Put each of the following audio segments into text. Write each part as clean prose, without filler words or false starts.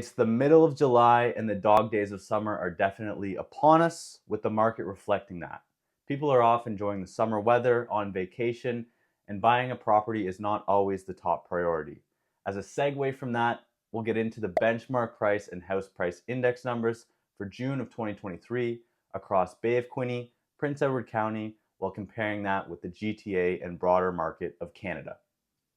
It's the middle of July and the dog days of summer are definitely upon us, with the market reflecting that. People are off enjoying the summer weather, on vacation, and buying a property is not always the top priority. As a segue from that, we'll get into the benchmark price and house price index numbers for June of 2023 across Bay of Quinte, Prince Edward County, while comparing that with the GTA and broader market of Canada.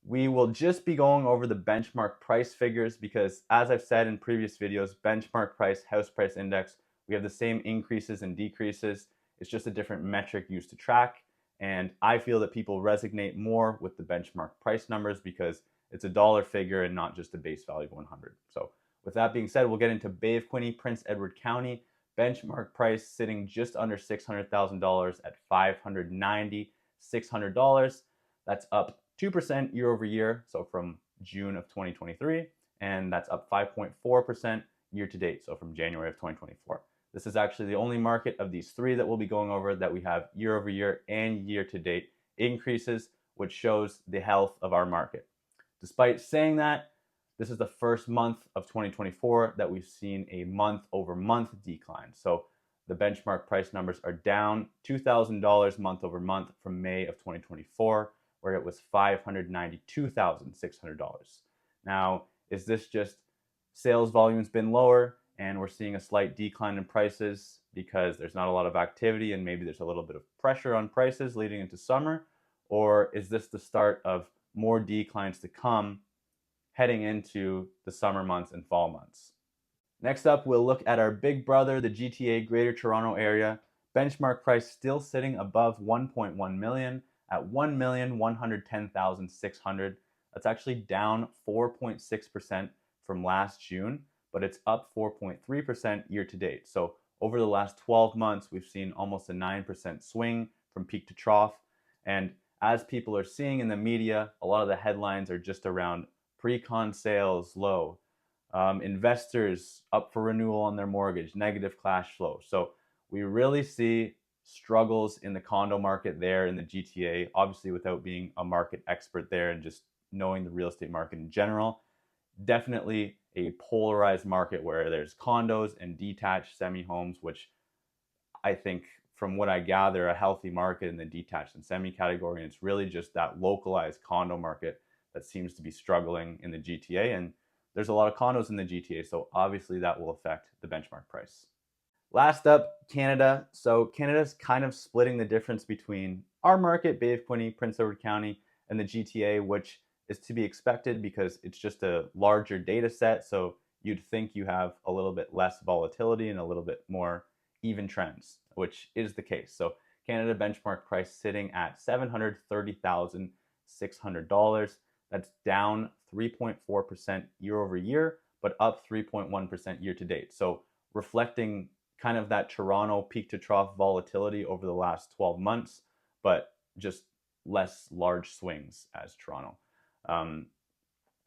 We will just be going over the benchmark price figures because, as I've said in previous videos, benchmark price, house price index, we have the same increases and decreases. It's just a different metric used to track. And I feel that people resonate more with the benchmark price numbers because it's a dollar figure and not just a base value of 100. So with that being said, we'll get into Bay of Quinte, Prince Edward County. Benchmark price sitting just under $600,000 at $596,600. That's up 2% year over year, so from June of 2023, and that's up 5.4% year to date, so from January of 2024. This is actually the only market of these three that we'll be going over that we have year over year and year to date increases, which shows the health of our market. Despite saying that, this is the first month of 2024 that we've seen a month over month decline. So the benchmark price numbers are down $2,000 month over month from May of 2024, where it was $592,600. Now, is this just sales volume's been lower and we're seeing a slight decline in prices because there's not a lot of activity and maybe there's a little bit of pressure on prices leading into summer? Or is this the start of more declines to come heading into the summer months and fall months? Next up, we'll look at our big brother, the GTA Greater Toronto Area. Benchmark price still sitting above 1.1 million at $1,110,600. That's actually down 4.6% from last June, but it's up 4.3% year to date. So over the last 12 months, we've seen almost a 9% swing from peak to trough. And as people are seeing in the media, a lot of the headlines are just around pre-con sales low, investors up for renewal on their mortgage, negative cash flow. So we really see struggles in the condo market there in the GTA, obviously without being a market expert there and just knowing the real estate market in general. Definitely a polarized market where there's condos and detached semi-homes, which I think, from what I gather, a healthy market in the detached and semi category. And it's really just that localized condo market that seems to be struggling in the GTA. And there's a lot of condos in the GTA, so obviously that will affect the benchmark price. Last up, Canada. So Canada's kind of splitting the difference between our market, Bay of Quinte, Prince Edward County, and the GTA, which is to be expected because it's just a larger data set. So you'd think you have a little bit less volatility and a little bit more even trends, which is the case. So Canada benchmark price sitting at $730,600. That's down 3.4% year over year, but up 3.1% year to date. So reflecting kind of that Toronto peak to trough volatility over the last 12 months, but just less large swings as Toronto.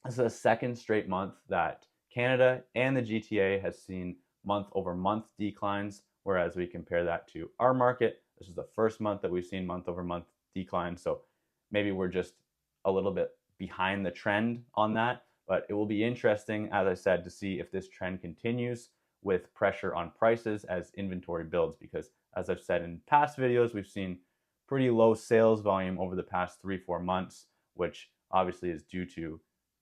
This is the second straight month that Canada and the GTA has seen month over month declines, whereas we compare that to our market. This is the first month that we've seen month over month decline. So maybe we're just a little bit behind the trend on that, but it will be interesting, as I said, to see if this trend continues with pressure on prices as inventory builds, because as I've said in past videos, we've seen pretty low sales volume over the past 3-4 months, which obviously is due to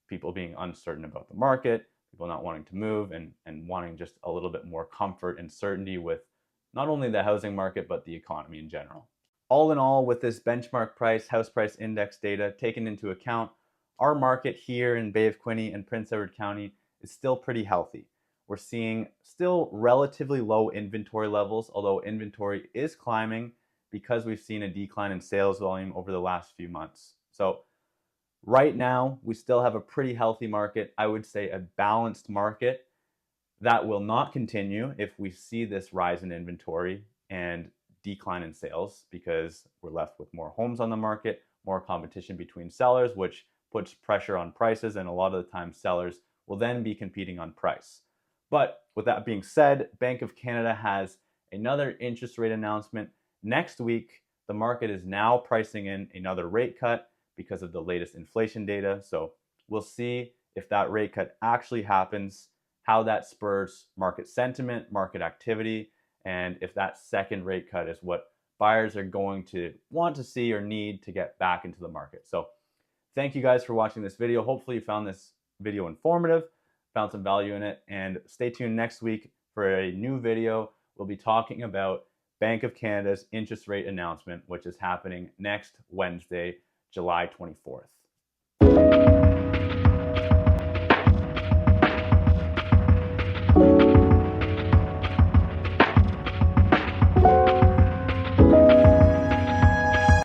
people being uncertain about the market, people not wanting to move, and wanting just a little bit more comfort and certainty with not only the housing market, but the economy in general. All in all, with this benchmark price, house price index data taken into account, our market here in Bay of Quinte and Prince Edward County is still pretty healthy. We're seeing still relatively low inventory levels, although inventory is climbing because we've seen a decline in sales volume over the last few months. So right now, we still have a pretty healthy market. I would say a balanced market. That will not continue if we see this rise in inventory and decline in sales, because we're left with more homes on the market, more competition between sellers, which puts pressure on prices, and a lot of the time sellers will then be competing on price. But with that being said, Bank of Canada has another interest rate announcement next week. The market is now pricing in another rate cut because of the latest inflation data. So we'll see if that rate cut actually happens, how that spurs market sentiment, market activity, and if that second rate cut is what buyers are going to want to see or need to get back into the market. So thank you guys for watching this video. Hopefully you found this video informative, found some value in it, and stay tuned next week for a new video. We'll be talking about Bank of Canada's interest rate announcement, which is happening next Wednesday, July 24th.